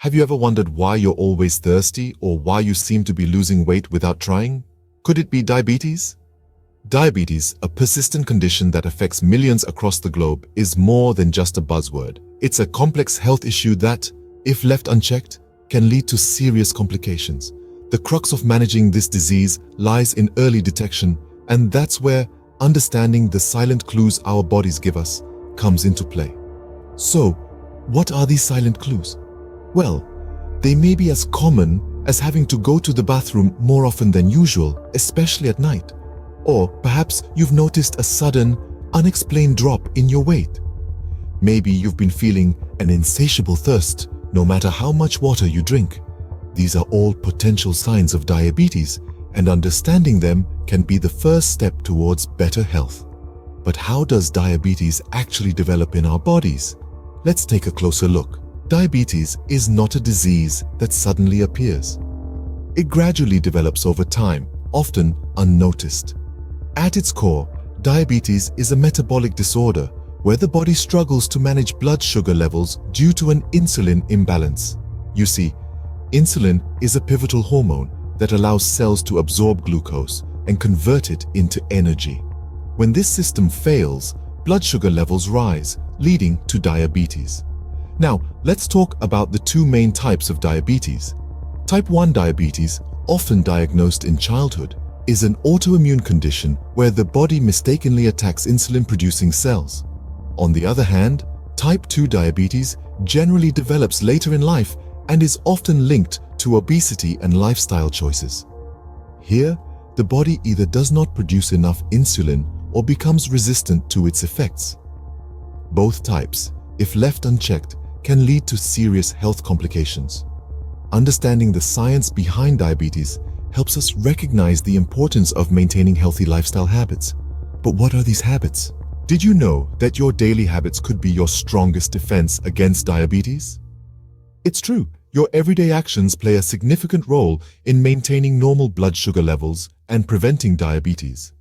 Have you ever wondered why you're always thirsty or why you seem to be losing weight without trying? Could it be diabetes? Diabetes, a persistent condition that affects millions across the globe, is more than just a buzzword. It's a complex health issue that, if left unchecked, can lead to serious complications. The crux of managing this disease lies in early detection, and that's where understanding the silent clues our bodies give us comes into play. So, what are these silent clues? Well, they may be as common as having to go to the bathroom more often than usual, especially at night. Or perhaps you've noticed a sudden, unexplained drop in your weight. Maybe you've been feeling an insatiable thirst no matter how much water you drink. These are all potential signs of diabetes, and understanding them can be the first step towards better health. But how does diabetes actually develop in our bodies? Let's take a closer look. Diabetes is not a disease that suddenly appears. It gradually develops over time, often unnoticed. At its core, diabetes is a metabolic disorder where the body struggles to manage blood sugar levels due to an insulin imbalance. You see, insulin is a pivotal hormone that allows cells to absorb glucose and convert it into energy. When this system fails, blood sugar levels rise, leading to diabetes. Now, let's talk about the two main types of diabetes. Type 1 diabetes, often diagnosed in childhood, is an autoimmune condition where the body mistakenly attacks insulin-producing cells. On the other hand, type 2 diabetes generally develops later in life and is often linked to obesity and lifestyle choices. Here, the body either does not produce enough insulin or becomes resistant to its effects. Both types, if left unchecked, can lead to serious health complications. Understanding the science behind diabetes helps us recognize the importance of maintaining healthy lifestyle habits. But what are these habits? Did you know that your daily habits could be your strongest defense against diabetes? It's true. Your everyday actions play a significant role in maintaining normal blood sugar levels and preventing diabetes.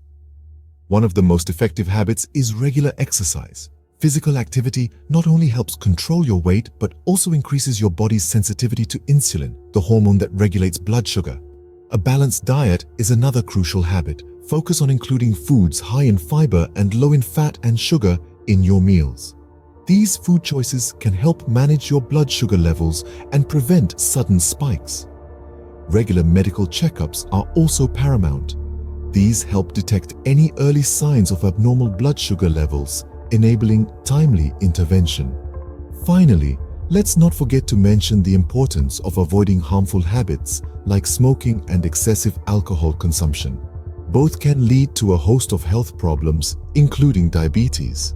One of the most effective habits is regular exercise. Physical activity not only helps control your weight, but also increases your body's sensitivity to insulin, the hormone that regulates blood sugar. A balanced diet is another crucial habit. Focus on including foods high in fiber and low in fat and sugar in your meals. These food choices can help manage your blood sugar levels and prevent sudden spikes. Regular medical checkups are also paramount. These help detect any early signs of abnormal blood sugar levels, enabling timely intervention. Finally, let's not forget to mention the importance of avoiding harmful habits like smoking and excessive alcohol consumption. Both can lead to a host of health problems, including diabetes.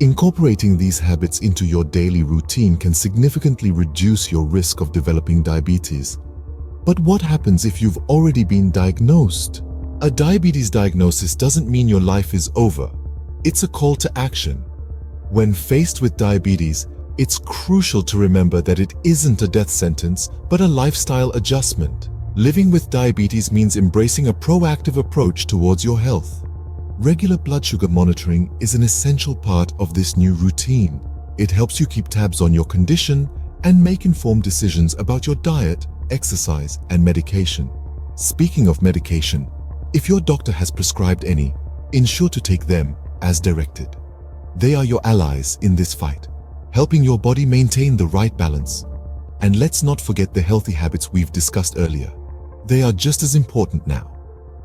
Incorporating these habits into your daily routine can significantly reduce your risk of developing diabetes. But what happens if you've already been diagnosed? A diabetes diagnosis doesn't mean your life is over. It's a call to action. When faced with diabetes, it's crucial to remember that it isn't a death sentence, but a lifestyle adjustment. Living with diabetes means embracing a proactive approach towards your health. Regular blood sugar monitoring is an essential part of this new routine. It helps you keep tabs on your condition and make informed decisions about your diet, exercise, and medication. Speaking of medication, if your doctor has prescribed any, ensure to take them as directed. They are your allies in this fight, helping your body maintain the right balance. And let's not forget the healthy habits we've discussed earlier. They are just as important now.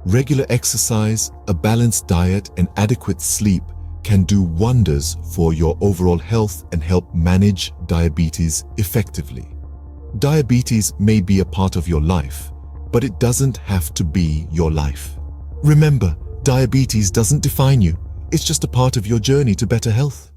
Regular exercise, a balanced diet, and adequate sleep can do wonders for your overall health and help manage diabetes effectively. Diabetes may be a part of your life, but it doesn't have to be your life. Remember, diabetes doesn't define you. It's just a part of your journey to better health.